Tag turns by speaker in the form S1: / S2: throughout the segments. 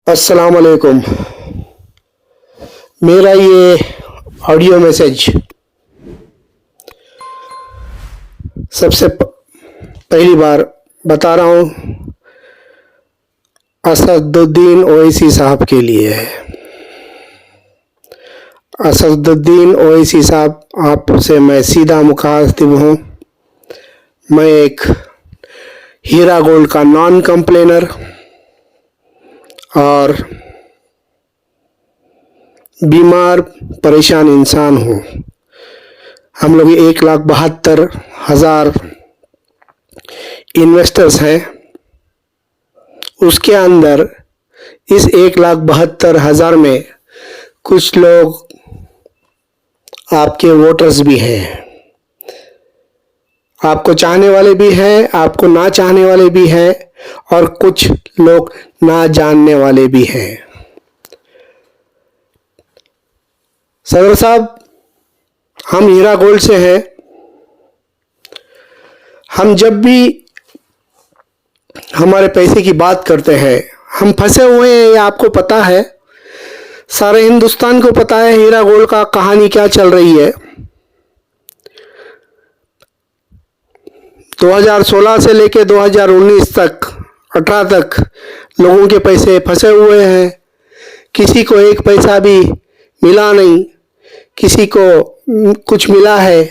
S1: अस्सलाम वालेकुम। मेरा ये ऑडियो मैसेज सबसे पहली बार बता रहा हूँ असदुद्दीन ओवैसी साहब के लिए है। असदुद्दीन ओवैसी साहब, आपसे मैं सीधा मुखातिब हूँ। मैं एक हीरा गोल्ड का नॉन कंप्लेनर और बीमार परेशान इंसान हूँ। हम लोग 1,72,000 इन्वेस्टर्स हैं। उसके अंदर इस 1,72,000 में कुछ लोग आपके वोटर्स भी हैं। आपको चाहने वाले भी हैं, आपको ना चाहने वाले भी हैं और कुछ लोग ना जानने वाले भी हैं। सदर साहब, हम हीरा गोल्ड से हैं। हम जब भी हमारे पैसे की बात करते हैं, हम फंसे हुए हैं, ये आपको पता है। सारे हिंदुस्तान को पता है हीरा गोल्ड का कहानी क्या चल रही है। 2016 से लेके 2019 तक 18 तक लोगों के पैसे फंसे हुए हैं। किसी को एक पैसा भी मिला नहीं, किसी को कुछ मिला है।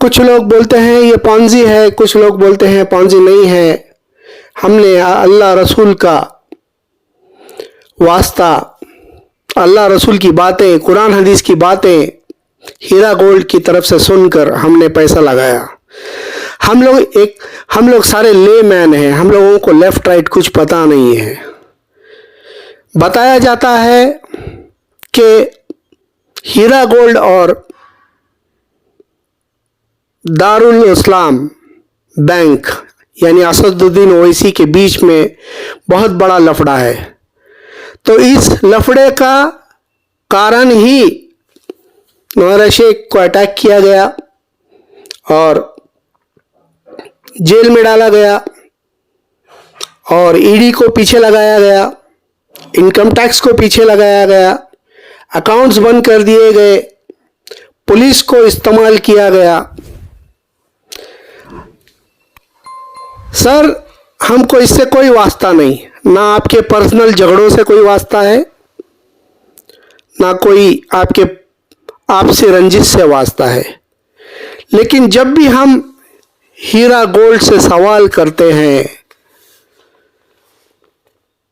S1: कुछ लोग बोलते हैं ये पॉन्जी है, कुछ लोग बोलते हैं पॉन्जी नहीं है। हमने अल्लाह रसूल का वास्ता, अल्लाह रसूल की बातें, कुरान हदीस की बातें हीरा गोल्ड की तरफ से सुनकर हमने पैसा लगाया। हम लोग सारे लेमैन हैं। हम लोगों को लेफ्ट राइट कुछ पता नहीं है। बताया जाता है कि हीरा गोल्ड और दारुल इस्लाम बैंक यानी असदुद्दीन ओवैसी के बीच में बहुत बड़ा लफड़ा है। तो इस लफड़े का कारण ही नवाज शेख को अटैक किया गया और जेल में डाला गया और ईडी को पीछे लगाया गया, इनकम टैक्स को पीछे लगाया गया, अकाउंट्स बंद कर दिए गए, पुलिस को इस्तेमाल किया गया। सर, हमको इससे कोई वास्ता नहीं, ना आपके पर्सनल झगड़ों से कोई वास्ता है, ना कोई आपसे रंजिश से वास्ता है। लेकिन जब भी हम हीरा गोल्ड से सवाल करते हैं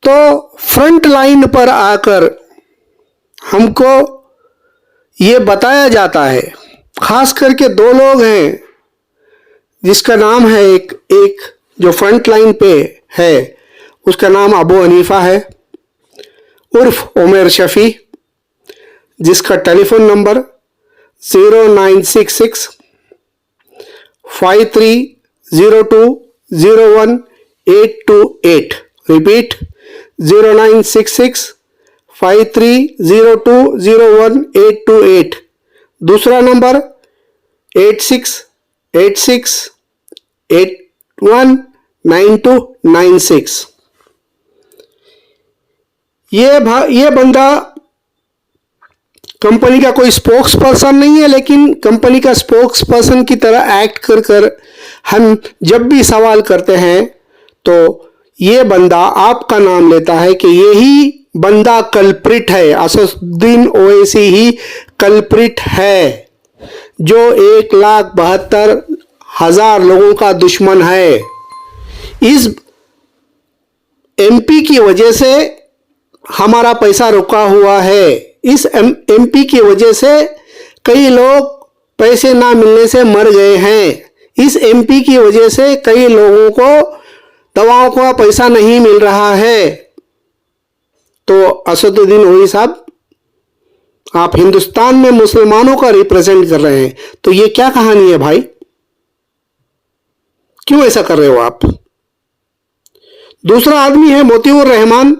S1: तो फ्रंट लाइन पर आकर हमको ये बताया जाता है, खास करके दो लोग हैं जिसका नाम है, एक जो फ्रंट लाइन पे है उसका नाम अबू हनीफा है उर्फ उमर शफी, जिसका टेलीफोन नंबर 0966 530201 रिपीट 0966 530201 दूसरा नंबर 8686819296। ये बंदा कंपनी का कोई स्पोक्स पर्सन नहीं है, लेकिन कंपनी का स्पोक्स पर्सन की तरह एक्ट कर हम जब भी सवाल करते हैं तो ये बंदा आपका नाम लेता है कि यही बंदा कल्प्रिट है, असदुद्दीन ओवैसी ही कल्प्रिट है, जो 1,72,000 लोगों का दुश्मन है। इस एमपी की वजह से हमारा पैसा रुका हुआ है। इस एमपी की वजह से कई लोग पैसे ना मिलने से मर गए हैं। इस एमपी की वजह से कई लोगों को दवाओं का पैसा नहीं मिल रहा है। तो असदुद्दीन ओवैसी साहब, आप हिंदुस्तान में मुसलमानों का रिप्रेजेंट कर रहे हैं, तो ये क्या कहानी है भाई? क्यों ऐसा कर रहे हो आप? दूसरा आदमी है मोतीउर रहमान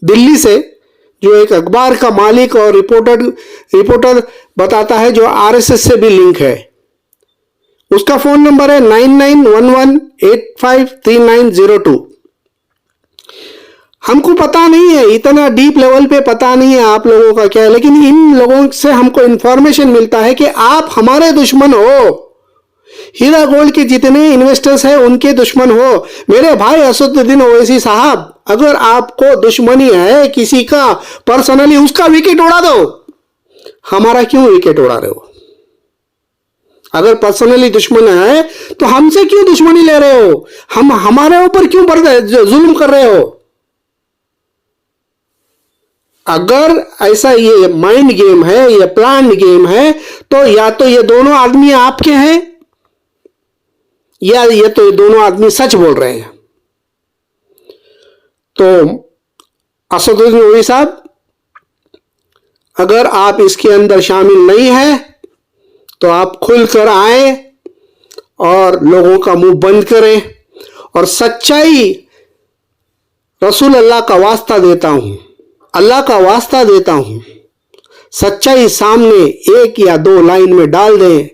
S1: दिल्ली से, जो एक अखबार का मालिक और रिपोर्टर बताता है, जो आरएसएस से भी लिंक है। उसका फोन नंबर है 9911853902। हमको पता नहीं है, इतना डीप लेवल पे पता नहीं है आप लोगों का क्या है, लेकिन इन लोगों से हमको इंफॉर्मेशन मिलता है कि आप हमारे दुश्मन हो। हीरा गोल्ड के जितने इन्वेस्टर्स हैं उनके दुश्मन हो। मेरे भाई असदुद्दीन ओवैसी साहब, अगर आपको दुश्मनी है किसी का पर्सनली, उसका विकेट उड़ा दो। हमारा क्यों विकेट उड़ा रहे हो? अगर पर्सनली दुश्मन है तो हमसे क्यों दुश्मनी ले रहे हो? हम हमारे ऊपर क्यों जुल्म कर रहे हो? अगर ऐसा ये माइंड गेम है, ये प्लान गेम है, तो या तो ये दोनों आदमी आपके हैं या ये तो ये दोनों आदमी सच बोल रहे हैं। तो असदुद्दीन ओवैसी साहब, अगर आप इसके अंदर शामिल नहीं हैं तो आप खुलकर आए और लोगों का मुंह बंद करें। और सच्चाई, रसूल अल्लाह का वास्ता देता हूं, अल्लाह का वास्ता देता हूं, सच्चाई सामने एक या दो लाइन में डाल दें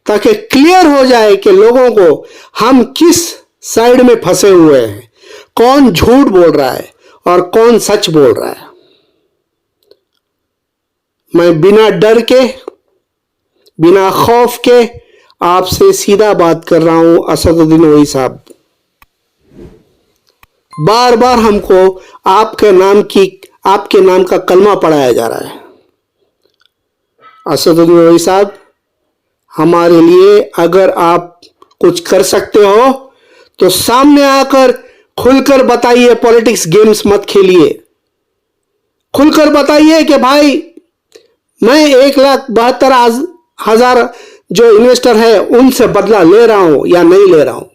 S1: ताकि क्लियर हो जाए कि लोगों को हम किस साइड में फंसे हुए हैं, कौन झूठ बोल रहा है और कौन सच बोल रहा है। मैं बिना डर के, बिना खौफ के आपसे सीधा बात कर रहा हूं असदुद्दीन ओवैसी साहब। बार बार हमको आपके नाम का कलमा पढ़ाया जा रहा है। असदुद्दीन ओवैसी साहब, हमारे लिए अगर आप कुछ कर सकते हो तो सामने आकर खुलकर बताइए। पॉलिटिक्स गेम्स मत खेलिए। खुलकर बताइए कि भाई मैं 1,72,000 जो इन्वेस्टर है उनसे बदला ले रहा हूं या नहीं ले रहा हूं,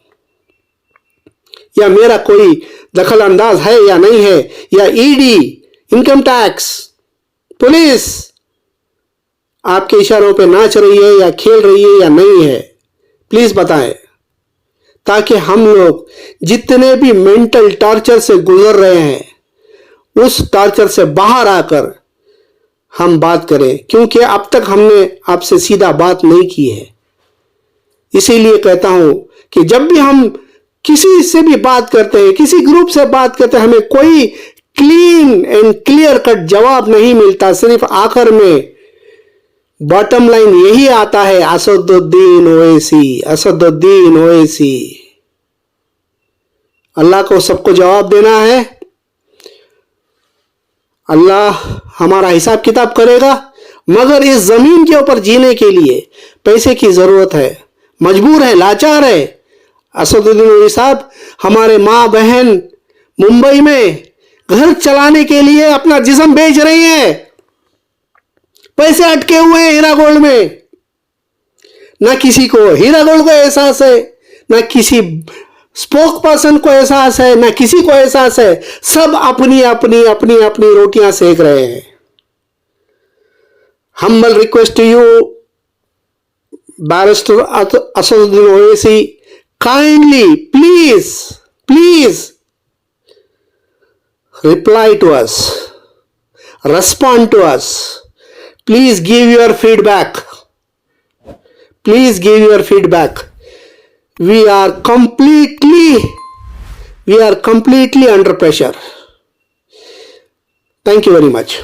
S1: या मेरा कोई दखल अंदाज है या नहीं है, या ईडी, इनकम टैक्स, पुलिस आपके इशारों पे नाच रही है या खेल रही है या नहीं है। प्लीज बताएं, ताकि हम लोग जितने भी मेंटल टॉर्चर से गुजर रहे हैं उस टॉर्चर से बाहर आकर हम बात करें, क्योंकि अब तक हमने आपसे सीधा बात नहीं की है। इसीलिए कहता हूं कि जब भी हम किसी से भी बात करते हैं, किसी ग्रुप से बात करते हैं, हमें कोई क्लीन एंड क्लियर कट जवाब नहीं मिलता। सिर्फ आखिर में बॉटम लाइन यही आता है, असदुद्दीन ओवैसी, असदुद्दीन ओवैसी। अल्लाह को सबको जवाब देना है। अल्लाह हमारा हिसाब किताब करेगा, मगर इस जमीन के ऊपर जीने के लिए पैसे की जरूरत है, मजबूर है, लाचार है। असदुद्दीन ओवैसी साहब, हमारे माँ बहन मुंबई में घर चलाने के लिए अपना जिस्म बेच रही हैं, पैसे अटके हुए हैं हीरा गोल्ड में। ना किसी को हीरा गोल्ड का एहसास है, ना किसी स्पोक पर्सन को एहसास है, ना किसी को एहसास है। सब अपनी अपनी अपनी अपनी रोटियां सेक रहे हैं। Humble request to you barrister Asaduddin Owaisi, kindly, please reply to us, respond to us, please give your feedback, we are completely under pressure. Thank you very much.